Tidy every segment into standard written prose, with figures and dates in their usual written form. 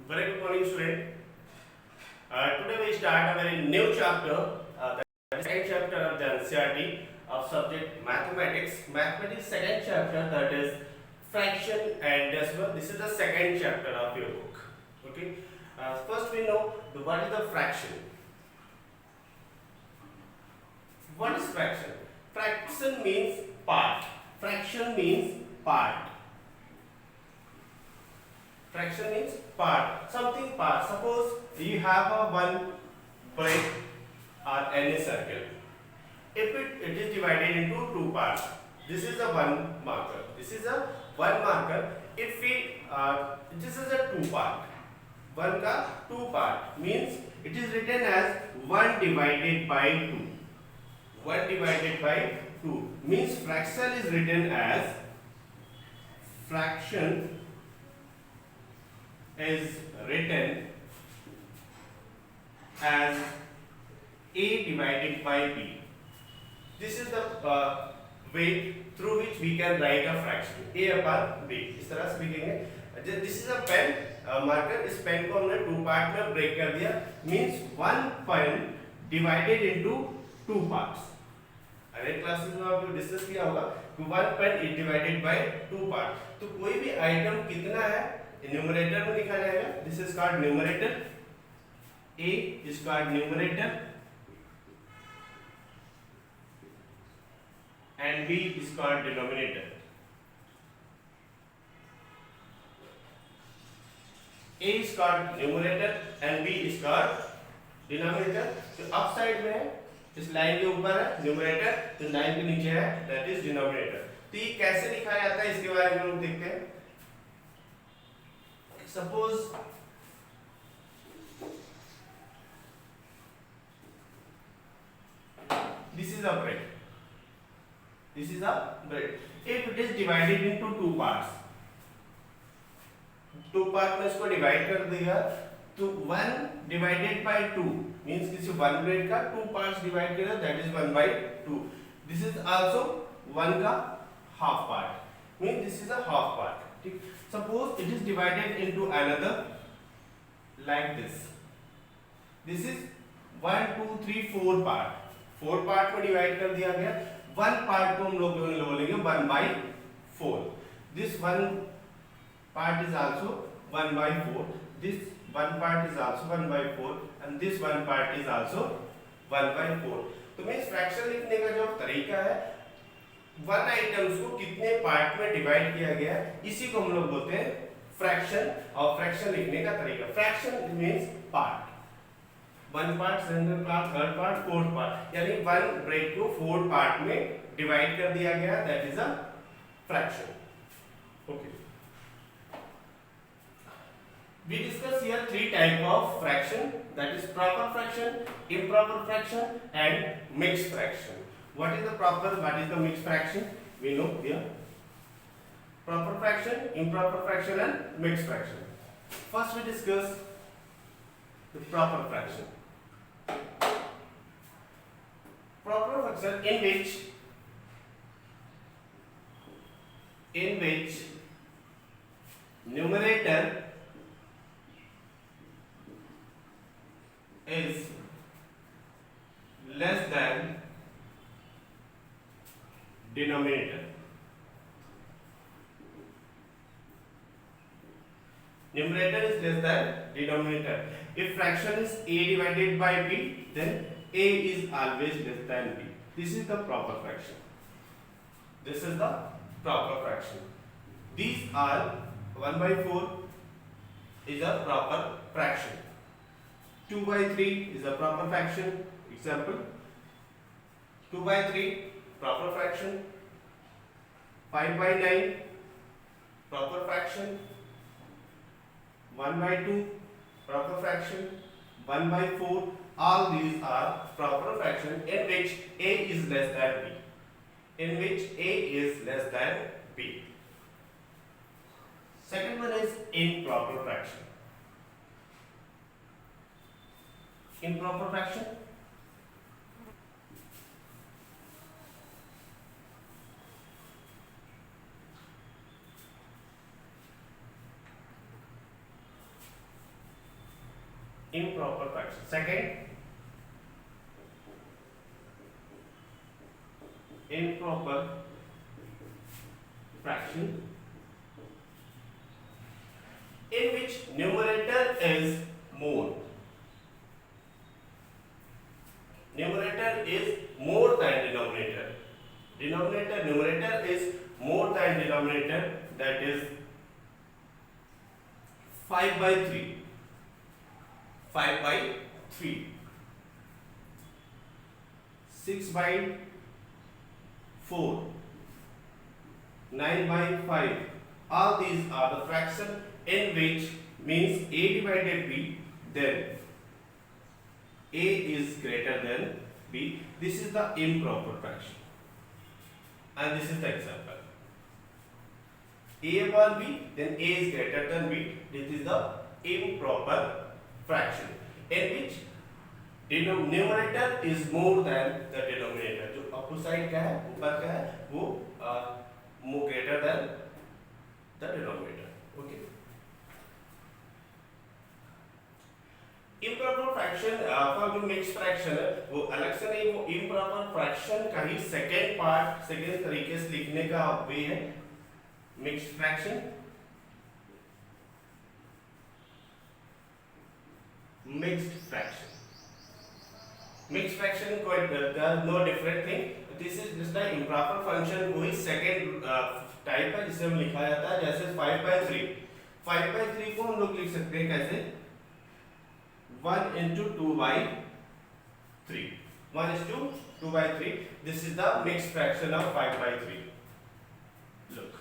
Very good morning, student. Today we start a very new chapter, the second chapter of the NCERT of subject mathematics. Mathematics second chapter, that is fraction and decimal. This is the second chapter of your book. Okay. First we know what is the fraction. What is fraction? Fraction means part. Fraction means part. Fraction means part. Something part. Suppose you have a one break or any circle. If it is divided into two parts, this is a one marker. This is a one marker. If we this is a two part. One का two part means it is written as one divided by two. One divided by two means fraction is written as fraction is written as a divided by b. This is the way through which we can write a fraction a upon b. इस तरह से लिखेंगे. This is a pen marker. इस pen को हमने two part में break कर दिया. Means one pen divided into two parts. अरे क्लासेस में आपको डिस्कस किया होगा कि one pen is divided by two part. तो कोई भी आइटम कितना है न्यूमरेटर में लिखा जाएगा. This is called numerator. a is called numerator and b is called denominator. a is called numerator and b is called denominator. तो up side में है, इस लाइन के ऊपर है न्यूमरेटर, तो लाइन के नीचे है दैट इज डिनोमिनेटर. तो ये कैसे लिखा जाता है इसके बारे में हम देखते हैं. Suppose this is a bread. This is a bread. If it is divided into two parts, two part में इसको डिवाइड कर दिया तो one divided by two means किसी one bread का two parts डिवाइड करें that is 1/2. This is also one का half part means this is a half part. ठीक. Suppose it is divided into another like this. This is 1 2 3 4 part. 4 part में divide कर दिया गया. One part को हम लोग बोलेंगे 1/4. This one part is also 1/4. This one part is also 1/4 and this one part is also 1/4. तो means fraction लिखने का जो तरीका है वन आइटम्स को कितने पार्ट में डिवाइड किया गया इसी को हम लोग बोलते हैं फ्रैक्शन. और फ्रैक्शन लिखने का तरीका fraction means part. One part, second part, third part, fourth part, यानी वन ब्रेड को फोर पार्ट में डिवाइड कर दिया गया that is a fraction. Okay. We discuss here three type of fraction, that is proper fraction, improper fraction and mixed fraction. What is the proper, what is the mixed fraction? We know here. Proper fraction, improper fraction and mixed fraction. First we discuss the proper fraction. Proper fraction in which numerator is less than denominator. Numerator is less than denominator. If fraction is a divided by b, then a is always less than b. This is the proper fraction. This is the proper fraction. These are 1/4 is a proper fraction. 2/3 is a proper fraction. Example, 2/3 proper fraction. 5/9 proper fraction. 1/2 proper fraction. 1/4. All these are proper fraction in which a is less than b. In which a is less than b. Second one is improper fraction. Improper fraction improper fraction. Second, improper fraction in which numerator is more. Numerator is more than denominator. Numerator is more than denominator, that is 5 by 3. 5 by 3. 6 by 4. 9 by 5. All these are the fraction in which means A divided B, then A is greater than B. This is the improper fraction. And this is the example. A upon B, then A is greater than B. This is the improper fraction in which numerator is more than the denominator. जो opposite का है, ऊपर का है, वो more greater than the denominator. Okay. Improper fraction का जो mixed fraction है, वो अलग से नहीं, वो improper fraction का ही second तरीके से लिखने का वे है mixed fraction. Mixed fraction quite no different thing. This is just an improper function, वही second type है जिसे हम लिखा जाता है जैसे 5 by 3. 5 by 3 को हम लोग लिख सकते हैं कैसे? 1 into 2 by 3. 1 is to 2 by 3. This is the mixed fraction of 5 by 3. Look.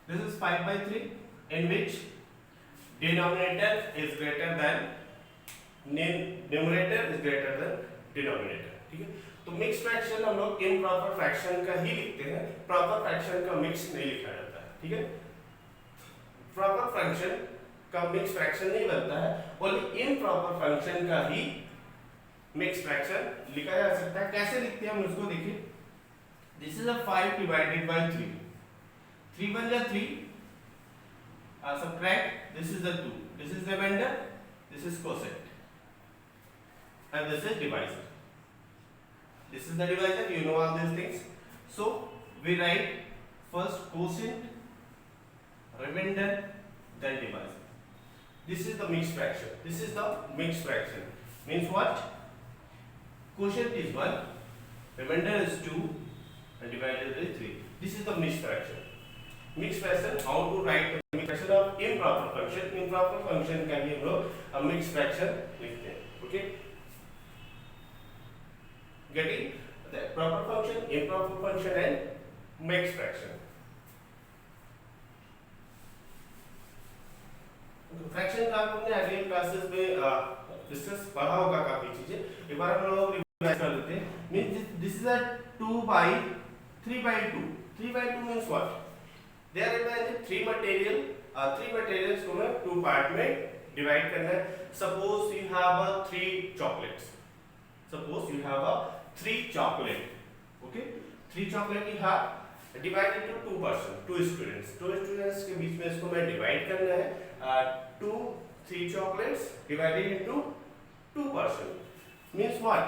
This is 5 by 3 in which denominator is greater than numerator is greater than denominator. ठीक है, तो मिक्स फ्रैक्शन हम लोग इम्प्रॉपर फ्रैक्शन का ही लिखते हैं, proper fraction का mix नहीं लिखा जाता है. ठीक है, प्रॉपर फ्रैक्शन का मिक्स फ्रैक्शन नहीं बनता है, ओनली इम्प्रॉपर फंक्शन का ही मिक्स फ्रैक्शन लिखा जा सकता है. कैसे लिखते हैं हम उसको देखिए. This is a 5 divided by 3. 3 1 जा 3. Subtract. This is the 2. This is remainder. This is quotient. And this is divisor. This is the divisor. You know all these things. So we write first quotient, remainder, then divisor. This is the mixed fraction. This is the mixed fraction. Means what? Quotient is 1, remainder is 2, and divisor is 3. This is the mixed fraction. Mixed fraction. How to write the mixed fraction of improper function? Improper function का भी हम लोग mixed fraction लिखते हैं. Okay? Getting the proper function, improper function, and mixed fraction. Fraction का हमने अगले classes में डिस्कस पढ़ा होगा काफी चीजें. एक बार हम लोग रिवाइज कर लेते हैं. Means this is a 2 by 3 by 2. 3 by 2 means what? There is 3 material. 3 materials को हमें 2 पार्ट में डिवाइड करना है. Suppose you have a 3 chocolates. Suppose you have a 3 chocolate. Okay, 3 chocolate you have divided to 2 person, 2 students. 2 students के बीच में इसको मैं डिवाइड करना है. 3 chocolates divided into 2 person means what?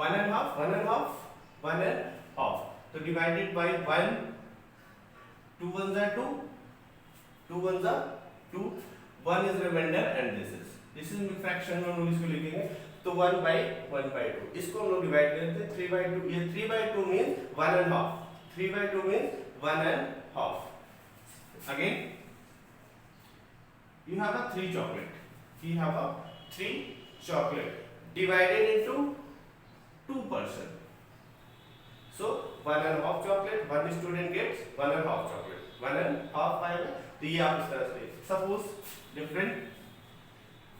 1 and half, 1 and half, 1 and half. So divided by 1, 2 ones are 2, 2 ones are 2, 1 is remainder and this is fraction में हम लोग इसको लिखेंगे. तो 1 by 2 इसको हम लोग डिवाइड करते हैं 3 by 2. ये 3 by 2 means 1 and half. 3 by 2 means 1 and half. Again, you have a 3 chocolate. You have a 3 chocolate divided into 2 person. So 1 and half chocolate. One student gets 1 and half chocolate. 1 and half by. तो ये आप इस तरह से. Suppose different.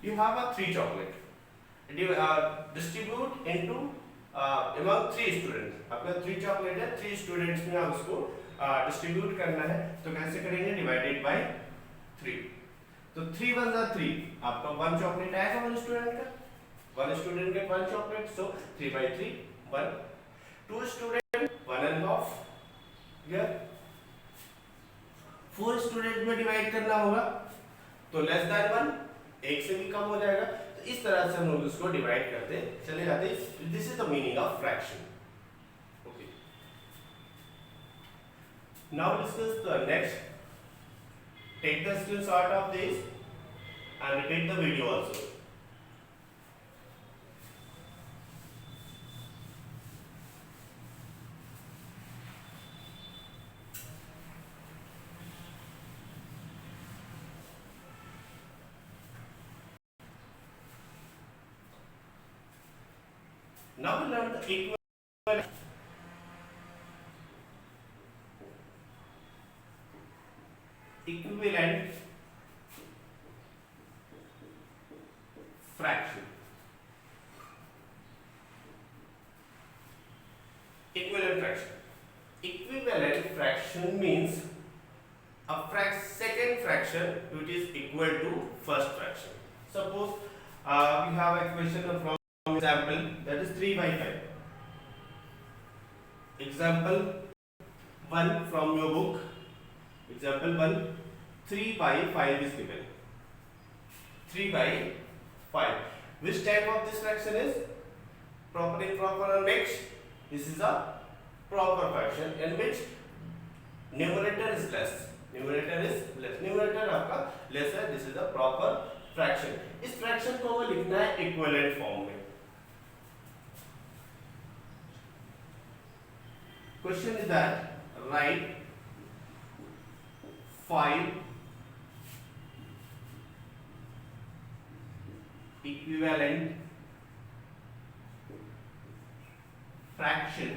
You have a 3 chocolate. Distribute into among 3 students. आपका 3 chocolate है. 3 students में आप उसको distribute करना है. तो कैसे करेंगे? Divided by 3. तो 3 1 are 3. आपका 1 चॉकलेट आएगा 1 स्टूडेंट का. 1 स्टूडेंट के 1 chocolate. So 3 by 3 1. 2 student 1 and half. Here 4 student में डिवाइड करना होगा तो लेस देन 1, एक से भी कम हो जाएगा। तो इस तरह से हम लोग इसको डिवाइड करते चले जाते हैं। This is the meaning of fraction. Okay, now discuss the next. Take the screenshot of this and repeat the video also. Now we learn the equivalent fraction. Equivalent fraction. Equivalent fraction means a second fraction which is equal to first fraction. Suppose we have equation from example that is 3 by 5. Example 1 from your book. Example 1, 3 by 5 is given. 3 by 5. Which type of this fraction is? Proper, improper or mixed? This is a proper fraction in which numerator is less. Numerator is less. Numerator आपका less है. This is a proper fraction. इस fraction को हमें लिखना है equivalent form में. Question is that write 5 equivalent fraction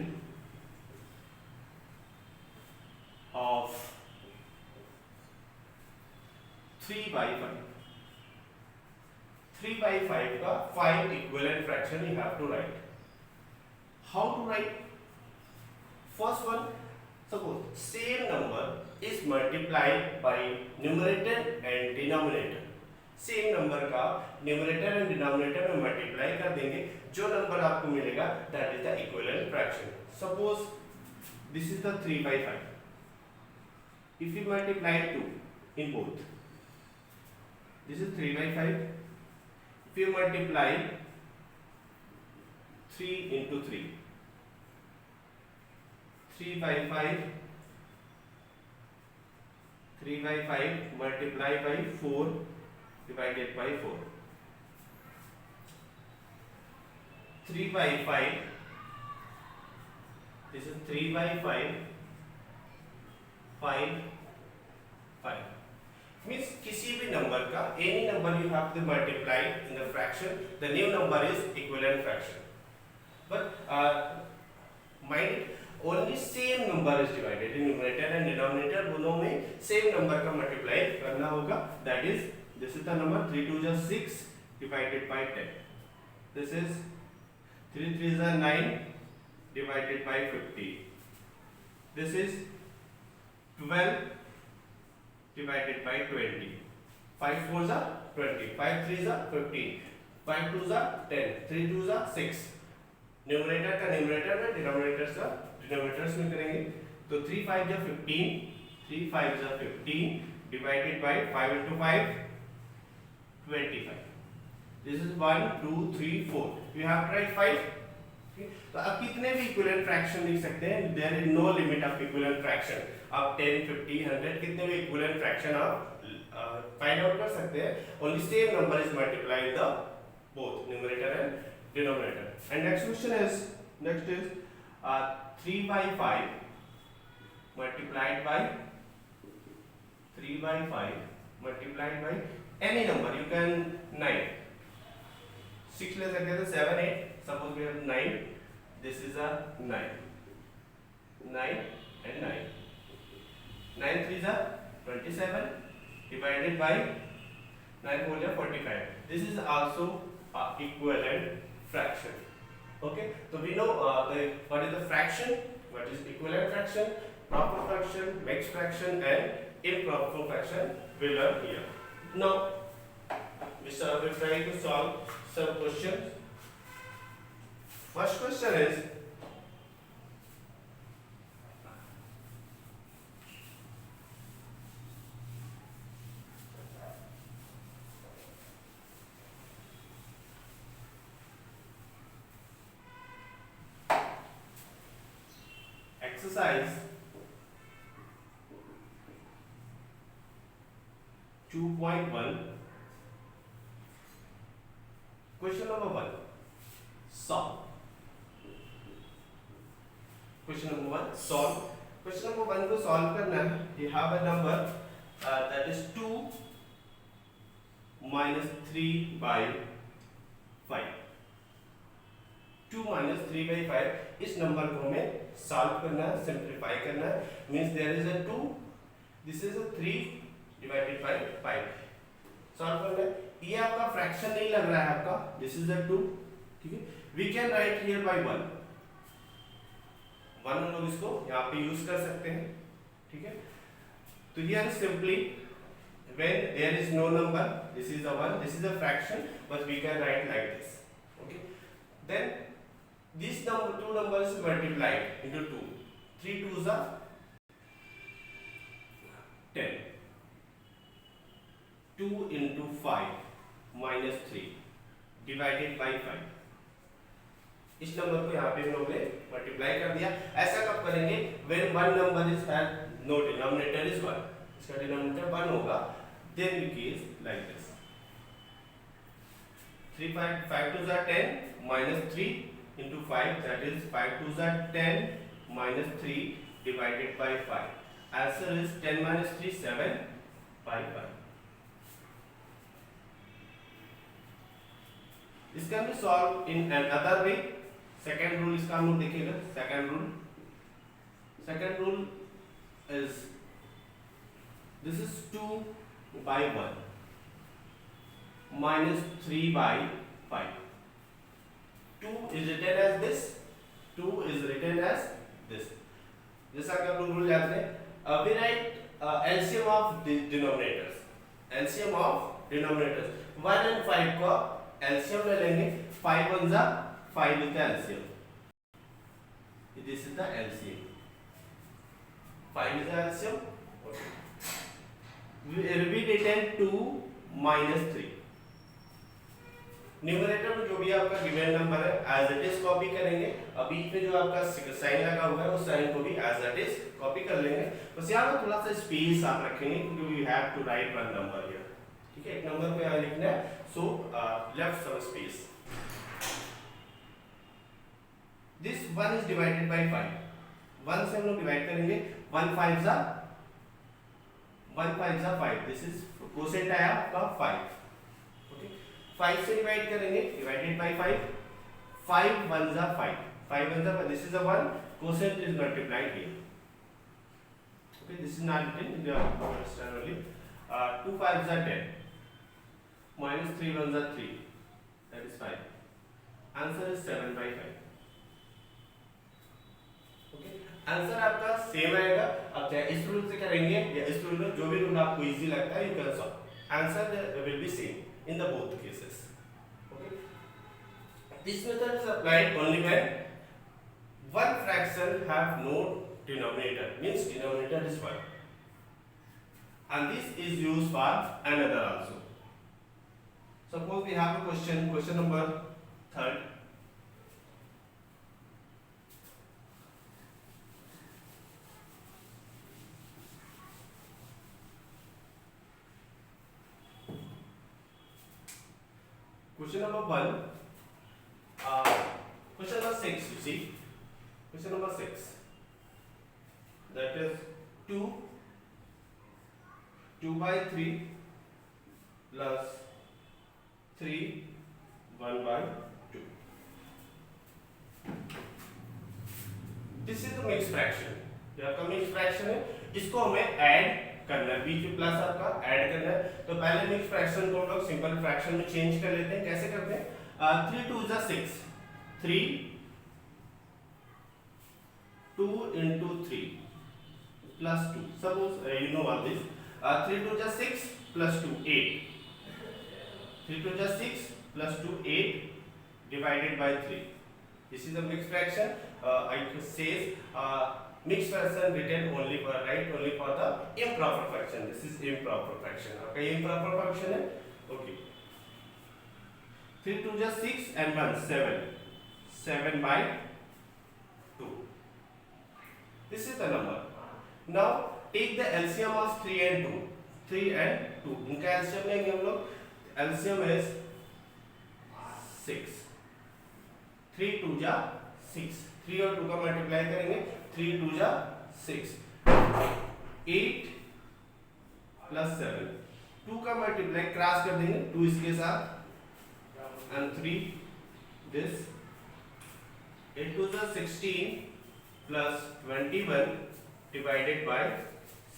of 3 by 5. 3 by 5 का 5 equivalent fraction you have to write. How to write? First one, suppose same number is multiplied by numerator and denominator. Same number का numerator and denominator में multiply कर देंगे, जो number आपको मिलेगा that is the equivalent fraction. Suppose this is the 3 by 5. If you multiply 2 in both, this is 3 by 5. If you multiply 3 into 3, 3 by 5, 3 by 5 multiply by 4 divided by 4. 3 by 5, this is 3 by 5, 5, 5. Means किसी भी number का any number you have to multiply in the fraction, the new number is equivalent fraction. But mind it, only same number is divided in numerator and denominator, दोनों में same number का multiply करना होगा. That is, this is the number 3 2 is 6 divided by 10. This is 3 3 is 9 divided by 50. This is 12 divided by 20. 5 4 is 20. 5 3 is 15. 5 2 is 10. 3 2 is 6. Numerator का numerator में, denominators का denominators में करेंगे. तो 3 5 is 15. 3 5 is 15 divided by 5 into 5. 25. This is 1 2 3 4. You have to write 5. तो आप कितने भी इक्विवेलेंट फ्रैक्शन लिख सकते हैं. There is no limit of equivalent fraction. आप 10 50 100 कितने भी इक्विवेलेंट फ्रैक्शन आप फाइंड आउट कर सकते हैं. Only same number is multiplied the both numerator and denominator. And next is 3 by 5 multiplied by 3 by 5 multiplied by any number. You can 9. 6 ले सकते हैं 7 8. Suppose we have 9. This is a 9. 9 and 9. 9 3 is a 27 divided by 9 4 is 45. This is also a equivalent fraction. Okay. So we know what is the fraction, what is equivalent fraction, proper fraction, mixed fraction, and improper fraction. We learn here. Now, Mr. will try to solve some questions. First question is, exercise 2.1 question number 1 solve. Question number 1 solve. Question number 1 को solve करना है. You have a number that is 2 minus 3 by 5. 2 minus 3 by 5 इस number को हमें solve करना है, simplify करना है. Means there is a 2, this is a 3 divided by 5. Solve करना है. ये आपका फ्रैक्शन नहीं लग रहा है आपका, दिस इज अ 2. ठीक है, we can write here by 1. हम लोग इसको यहाँ पे यूज कर सकते हैं. ठीक है, तो here simply when there is no number, this is a 1, this is a fraction, but we can write like this. Okay, then these two numbers multiplied into 2. 3 2s are 10. 2 into 5 minus 3 divided by 5. इस number को यहाँ पे हम लोग ने multiply कर दिया. ऐसा कब करेंगे? when one number is had no denominator is 1, इसका डिनोमिनेटर 1 होगा. Then we case like this. 3 5 2s are 10 minus 3 into 5, that is 5 2s are 10 minus 3 divided by 5. Answer is 10 minus 3 7 by 5. This can be solved in another way. Second rule इसका हम लोग देखेंगे. Second rule is this is 2 by 1 minus 3 by 5. 2 is written as this, 2 is written as this. जैसा कि आप लोग rule जानते हैं, we write LCM of denominators. LCM of denominators 1 and 5 को LCM ले लेंगे. 5 1 जा 5 is the LCM. This is the LCM. 5 is the LCM. Okay. We written 2 minus 3. Numerator में जो भी आपका गिवन नंबर है एज इट इज कॉपी करेंगे. अब बीच में जो आपका साइन लगा हुआ है उस साइन को भी एज इट इज कॉपी कर लेंगे. बस यहाँ पर थोड़ा सा स्पेस आप रखेंगे क्योंकि we have to write one number here. ठीक है, एक नंबर को यहाँ लिखना है, so left some space. This 1 is divided by 5. 1 से हम लोग डिवाइड करेंगे. 1 5 जा 5. दिस इज कोसेंट आया आपका 5. ओके, 5 से डिवाइड करेंगे, डिवाइडेड बाय 5. 5 1 जा 5. 5 1 जा 5. This is a 1. Quotient is multiplied here. Okay, this is not written in the understand only. 2 5 जा 10 minus 3 1 जा 3, that is 5. Answer is 7 by 5. Answer आपका सेम आएगा. अब चाहे इस रूल से करेंगे या इस रूल में, जो भी रूल आपको इजी लगता है you can solve. Answer will be same in the both cases. Okay, this method is applied only when one fraction have no denominator, means denominator is 1, and this is used for another also. Suppose we have a question number 3. Question number 1, question number 6, you see, question number 6, that is 2 by 3 plus 3 1 by 2. This is the mixed fraction. ये आपका mix fraction है, इसको हमें add करना है. बीच में plus आपका add करना है. तो पहले मिक्स फ्रैक्शन को हम लोग सिंपल फ्रैक्शन में चेंज कर लेते हैं. कैसे करते हैं? 3 2 जा 6. 3 2 into 3 plus 2. Suppose you know all this. 3 2 जा 6 plus 2 8. 3 2 जा 6 plus 2 8 divided by 3. This is a mixed fraction. I says mixed fraction written only for the improper fraction. This is improper fraction. Okay, improper fraction है. Okay. 3 2 जा 6 and 1 7. 7 by 2. This is the number. Now take the LCM of 3 and 2. 3 and 2. इनका LCM लेंगे हम लोग. LCM is 6. 3 2 जा 6. 3 और 2 का multiply करेंगे. 3 2 जा 6. 8 प्लस 7. 2 का मल्टीप्लाई क्रॉस कर देंगे. 2 इसके साथ and 3 this. 8 2 जा 16 plus 21 divided by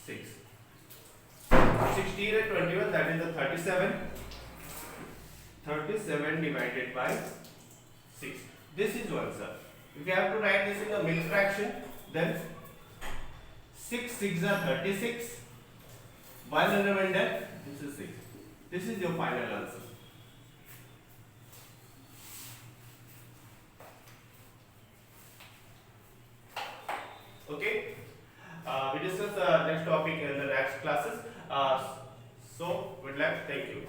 6. 16 and 21, that is the 37. 37 divided by 6. This is one, sir. If you have to write this in the middle fraction, then 6 6 are 36. 1 remainder. This is 6. This is your final answer. Okay. We discuss next topic in the next classes. So, good luck. Thank you.